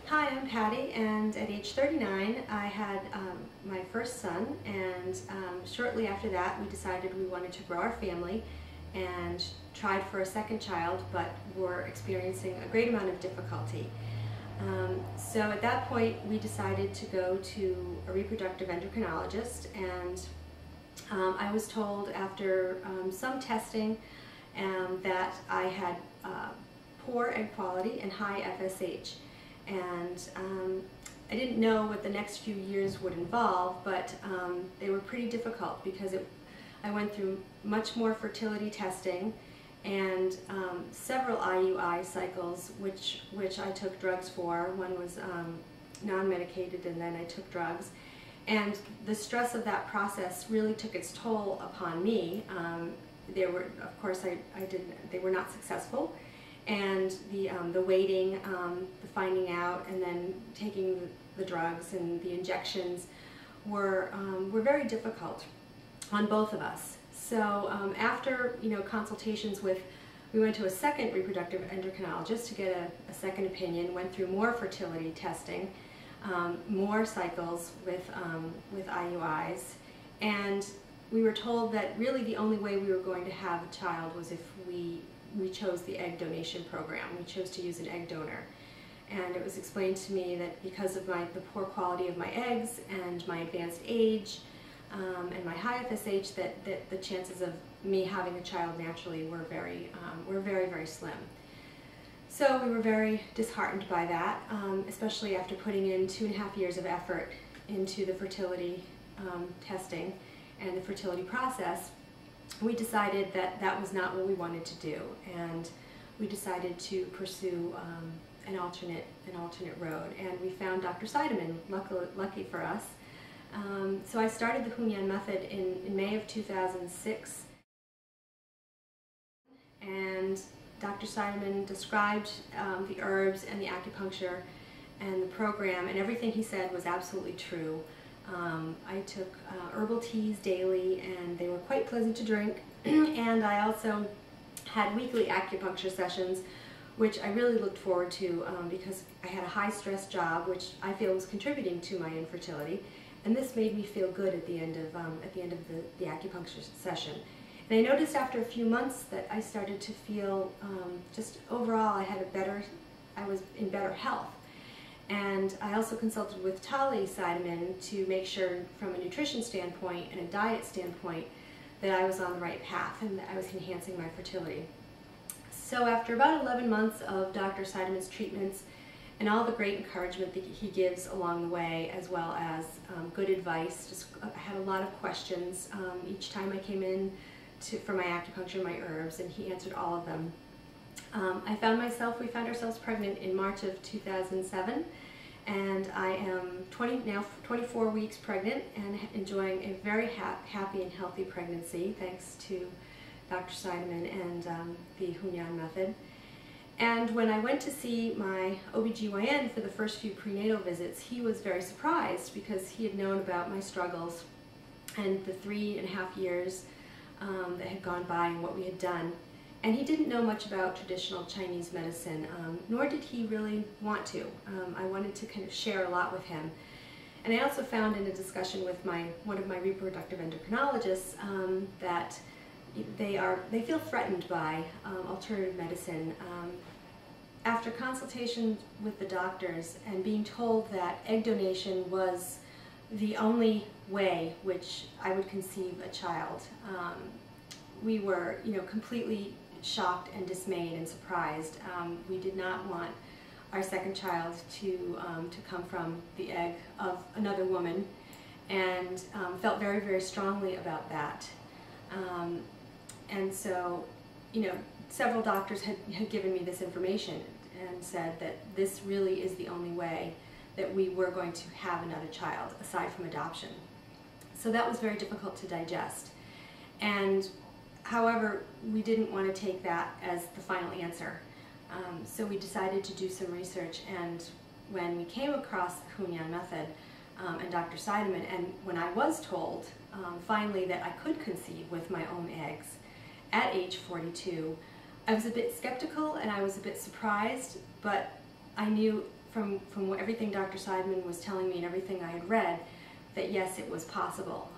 Hi, I'm Patty, and at age 39 I had my first son, and shortly after that we decided we wanted to grow our family and tried for a second child, but were experiencing a great amount of difficulty. So at that point we decided to go to a reproductive endocrinologist, and I was told after some testing that I had poor egg quality and high FSH. And I didn't know what the next few years would involve, but they were pretty difficult because I went through much more fertility testing and several IUI cycles, which I took drugs for. One was non-medicated, and then I took drugs. And the stress of that process really took its toll upon me. Of course, they were not successful. And the waiting, the finding out, and then taking the drugs and the injections were very difficult on both of us. So after consultations we went to a second reproductive endocrinologist to get a second opinion. Went through more fertility testing, more cycles with IUIs, and we were told that really the only way we were going to have a child was if we chose the egg donation program. We chose to use an egg donor. And it was explained to me that because of the poor quality of my eggs and my advanced age and my high FSH, that the chances of me having a child naturally were very, very slim. So we were very disheartened by that, especially after putting in 2.5 years of effort into the fertility testing and the fertility process. We decided that that was not what we wanted to do, and we decided to pursue an alternate road. And we found Dr. Seidemann, lucky for us. So I started the Hunyan method in May of 2006, and Dr. Seidemann described the herbs and the acupuncture and the program, and everything he said was absolutely true. I took herbal teas daily, and they were quite pleasant to drink. And I also had weekly acupuncture sessions, which I really looked forward to because I had a high-stress job, which I feel was contributing to my infertility. And this made me feel good at the end of the acupuncture session. And I noticed after a few months that I started to feel just overall I was in better health. And I also consulted with Tali Seidemann to make sure from a nutrition standpoint and a diet standpoint that I was on the right path and that I was enhancing my fertility. So after about 11 months of Dr. Seidemann's treatments and all the great encouragement that he gives along the way, as well as good advice, I had a lot of questions each time I came in for my acupuncture, my herbs, and he answered all of them. We found ourselves pregnant in March of 2007, and I am 24 weeks pregnant and enjoying a very happy and healthy pregnancy, thanks to Dr. Seidemann and the Hunyan method. And when I went to see my OBGYN for the first few prenatal visits, he was very surprised because he had known about my struggles and the 3.5 years that had gone by and what we had done. And he didn't know much about traditional Chinese medicine, nor did he really want to. I wanted to kind of share a lot with him. And I also found in a discussion with one of my reproductive endocrinologists that they feel threatened by alternative medicine. After consultation with the doctors and being told that egg donation was the only way which I would conceive a child, we were completely shocked and dismayed and surprised. We did not want our second child to come from the egg of another woman, and felt very, very strongly about that. And so, several doctors had given me this information and said that this really is the only way that we were going to have another child, aside from adoption. So that was very difficult to digest. And however, we didn't want to take that as the final answer. So we decided to do some research, and when we came across the Hunyan method and Dr. Seidemann, and when I was told finally that I could conceive with my own eggs at age 42, I was a bit skeptical and I was a bit surprised, but I knew from everything Dr. Seidman was telling me and everything I had read, that yes, it was possible.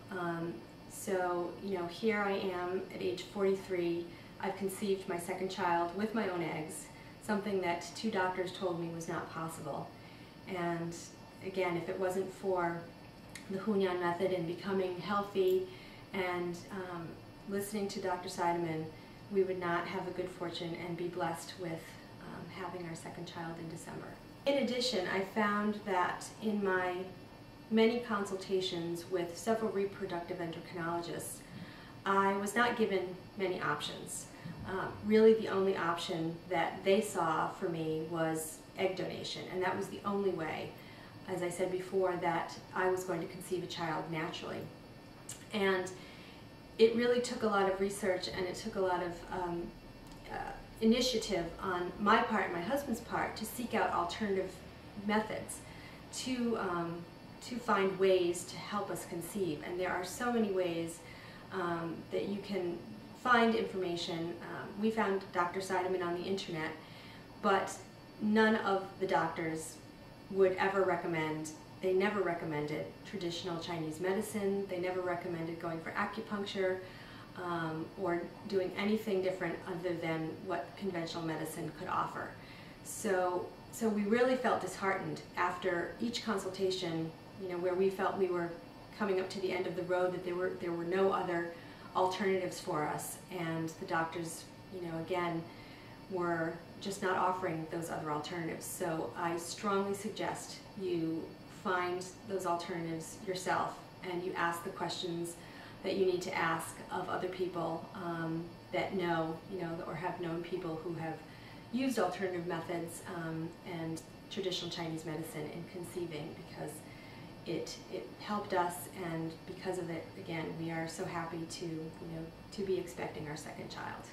So, you know, here I am at age 43. I've conceived my second child with my own eggs, something that 2 doctors told me was not possible. And again, if it wasn't for the Hunyan method and becoming healthy and listening to Dr. Seidman, we would not have the good fortune and be blessed with having our second child in December. In addition, I found that in my many consultations with several reproductive endocrinologists, I was not given many options. Really the only option that they saw for me was egg donation, and that was the only way, as I said before, that I was going to conceive a child naturally. And it really took a lot of research, and it took a lot of initiative on my part and my husband's part to seek out alternative methods to find ways to help us conceive. And there are so many ways that you can find information. We found Dr. Seidman on the internet, but none of the doctors would ever recommend, they never recommended traditional Chinese medicine. They never recommended going for acupuncture or doing anything different other than what conventional medicine could offer. So we really felt disheartened after each consultation, you know, where we felt we were coming up to the end of the road, that there were no other alternatives for us, and the doctors, you know, again, were just not offering those other alternatives. So I strongly suggest you find those alternatives yourself, and you ask the questions that you need to ask of other people that know, you know, or have known people who have used alternative methods and traditional Chinese medicine in conceiving, because it helped us, and because of it, again, we are so happy to, you know, to be expecting our second child.